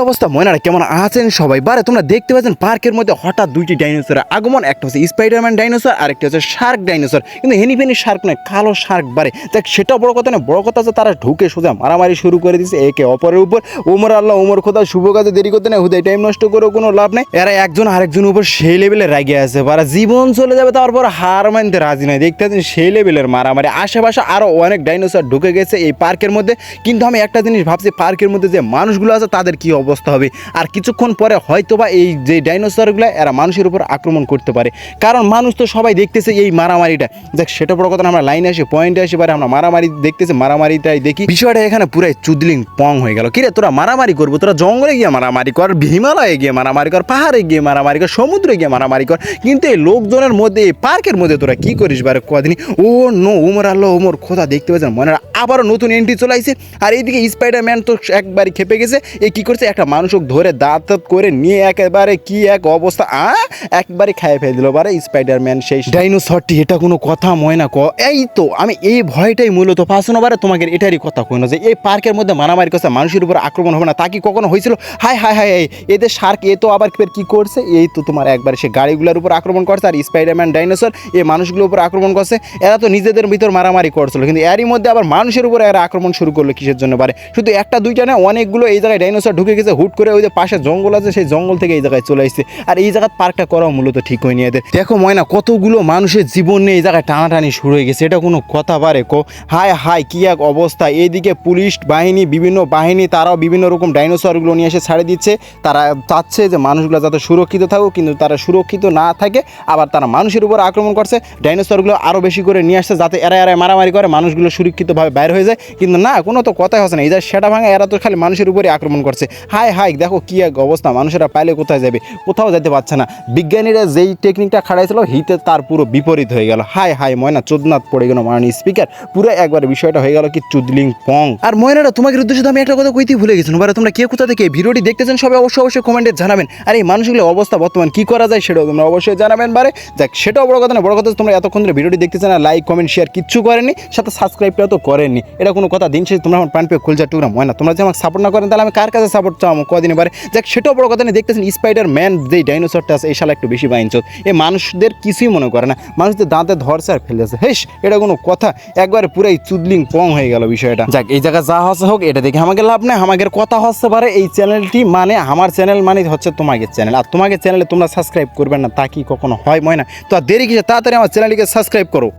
অবস্থা ময়নারা কেমন আছেন সবাই? বারে তোমরা দেখতে পাচ্ছেন পার্কের মধ্যে হঠাৎ দুইটি ডাইনোসরের আগমন। একটা হচ্ছে স্পাইডারম্যান ডাইনোসর আর একটা হচ্ছে শার্ক ডাইনোসর। কিন্তু হেনিফেনি শার্ক নয়, কালো শার্ক। বারে দেখ, সেটা বড় কথা না, বড় কথা হচ্ছে তারা ঢুকে সোজা মারামারি শুরু করে দিচ্ছে একে অপরের উপর। ওমর আল্লাহ ওমর খোদা, শুভ কাজে দেরি করতে নেই, হুদাই টাইম নষ্ট করে কোনো লাভ নেই। এরা একজন আরেকজনের উপর সেই লেভেলে রাগে আছে, বারা জীবন চলে যাবে তারপর হার মানতে রাজি নয়। দেখতে পাচ্ছেন সেই লেভেলের মারামারি। আশেপাশে আরও অনেক ডাইনোসর ঢুকে গেছে এই পার্কের মধ্যে। কিন্তু আমি একটা জিনিস ভাবছি, পার্কের মধ্যে যে মানুষগুলো আছে তাদের কি অবস্থা হবে। আর কিছুক্ষণ পরে হয়তোবা এই যে ডাইনোসরগুলো এরা মানুষের উপর আক্রমণ করতে পারে, কারণ মানুষ তো সবাই দেখতেছে এই মারামারিটা। দেখ, সেটা বড় কথা না, আমরা লাইনে আসি পয়েন্টে আসি, পারে আমরা মারামারি দেখতেছি, মারামারিটাই দেখি। বিষয়টা এখানে পুরাই চুদলিং পং হয়ে গেল। কিরে, তোরা মারামারি করবো? তোরা জঙ্গলে গিয়ে মারামারি কর, হিমালয়ে গিয়ে মারামারি কর, পাহাড়ে গিয়ে মারামারি কর, সমুদ্রে গিয়ে মারামারি কর, কিন্তু এই লোকজনের মধ্যে এই পার্কের মধ্যে তোরা কি করিস বারে কদিনই? ও নো, ওমর আল্লাহ ওমর খোদা, দেখতে পাচ্ছেন মনে আবারও নতুন এন্ট্রি চলে আসছে। আর এইদিকে স্পাইডারম্যান তো একবারই খেপে গেছে। এ কি করছে, একটা মানুষকে ধরে দাঁত করে নিয়ে একেবারে কি এক অবস্থা, একবারে খাইয়ে ফেলে দিল বারে স্পাইডারম্যান সেই ডাইনোসরটি। এটা কোনো কথা ময়না ক? এই তো আমি এই ভয়টাই মূলত পাচ্ছি বারে তোমাকে এটারই কথা কই না, যে এই পার্কের মধ্যে মারামারি করছে, মানুষের উপর আক্রমণ হবে না, তা কি কখনো হয়েছিল? হাই হাই হাই, এদের শার্ক এ তো আবার কি করছে, এই তো তোমার একবারে সে গাড়িগুলোর উপর আক্রমণ করছে, আর স্পাইডারম্যান ডাইনোসর এই মানুষগুলোর উপর আক্রমণ করছে। এরা তো নিজেদের ভিতর মারামারি করছিল, কিন্তু এরই মধ্যে আবার মানুষের উপরে এরা আক্রমণ শুরু করলো। কিসের জন্য পারে? শুধু একটা দুইটা না, অনেকগুলো এই জায়গায় ডাইনোসর ঢুকে গেছে হুট করে। ওই যে পাশে জঙ্গল আছে, সেই জঙ্গল থেকে এই জায়গায় চলে আসছে। আর এই জায়গায় পার্কটা করাও মূলত ঠিক হয়নি এদের। দেখো ময়না, কতগুলো মানুষের জীবন নিয়ে এই জায়গায় টানাটানি শুরু হয়ে গেছে। এটা কোনো কথা পারে কো? হায় হায়, কি এক অবস্থা। এইদিকে পুলিশ বাহিনী, বিভিন্ন বাহিনী, তারাও বিভিন্ন রকম ডাইনোসরগুলো নিয়ে এসে ছাড়ে দিচ্ছে। তারা চাচ্ছে যে মানুষগুলো যাতে সুরক্ষিত থাকুক, কিন্তু তারা সুরক্ষিত না থাকে, আবার তারা মানুষের উপর আক্রমণ করছে। ডাইনোসরগুলো আরও বেশি করে নিয়ে আসছে যাতে এরা মারামারি করে, মানুষগুলো সুরক্ষিতভাবে বাইরে হয়ে যায়। কিন্তু না, কোনো তো কথাই হচ্ছে না। এই যে সেটা ভাঙা, এরা তো খালি মানুষের উপরে আক্রমণ করছে। হায় হায়, দেখো কি এক অবস্থা। মানুষেরা পাইলে কোথায় যাবে? কোথাও যেতে পারছে না। বিজ্ঞানীরা যেই টেকনিকটা খাড়াইছিল হিতে তার পুরো বিপরীত হয়ে গেল। হায় হায় ময়না, চোদনাথ পড়ে গেল মাননীয় স্পিকার। পুরো একবার বিষয়টা হয়ে গেল কি চুদলিং পং। আর ময়নারা, তোমাকে উদ্দেশ্যে আমি একটা কথা কইতেই ভুলে গেছি। বারে তোমরা কে কোথা থেকে ভিডিওটি দেখতেছেন সবাই অবশ্যই কমেন্টে জানাবেন। আর এই মানুষগুলো অবস্থা বর্তমান কি করা যায় সেটাও তোমরা অবশ্যই জানাবেন। বারে দেখ, সেটাও বড় কথা না, বড় কথা তোমরা এতক্ষণ ধরে ভিডিওটি দেখতেছেন আর লাইক কমেন্ট শেয়ার কিচ্ছু করেননি, সাথে সাবস্ক্রাইবটা তো করেননি। এটা কোনো কথা? দিন শেষে তোমরা আমার প্রাণ পেয়ে খুলজা টুকরা ময়না, তোমরা যে আমাকে সাপোর্ট না করেন তাহলে আমি কার কাছে সাপোর্ট চাও আমার কদিন? বারে দেখ, সেটাও বড় কথা না, দেখতেছেন স্পাইডারম্যান যেই ডাইনোসরটা আছে এই শালা একটু বেশি বাইনচোদ। এই মানুষদের কিছুই মনে করে না, মানুষদের দাঁতে ধরছে আর ফেলেছে। হেস, এটা কোনো কথা? একবারে পুরাই চুদলিং পং হয়ে গেল বিষয়টা। যাক, এই জায়গা যা হচ্ছে হোক, এটা দেখে আমাকে লাভ নেই। আমাদের কথা হচ্ছে পারে এই চ্যানেলটি মানে আমার চ্যানেল মানে হচ্ছে তোমাদের চ্যানেল, আর তোমাদের চ্যানেলে তোমরা সাবস্ক্রাইব করবেন না, তা কি কখনো হয় ময়না? তো আর দেরি কিসে, তাড়াতাড়ি আমার চ্যানেলটিকে সাবস্ক্রাইব করো।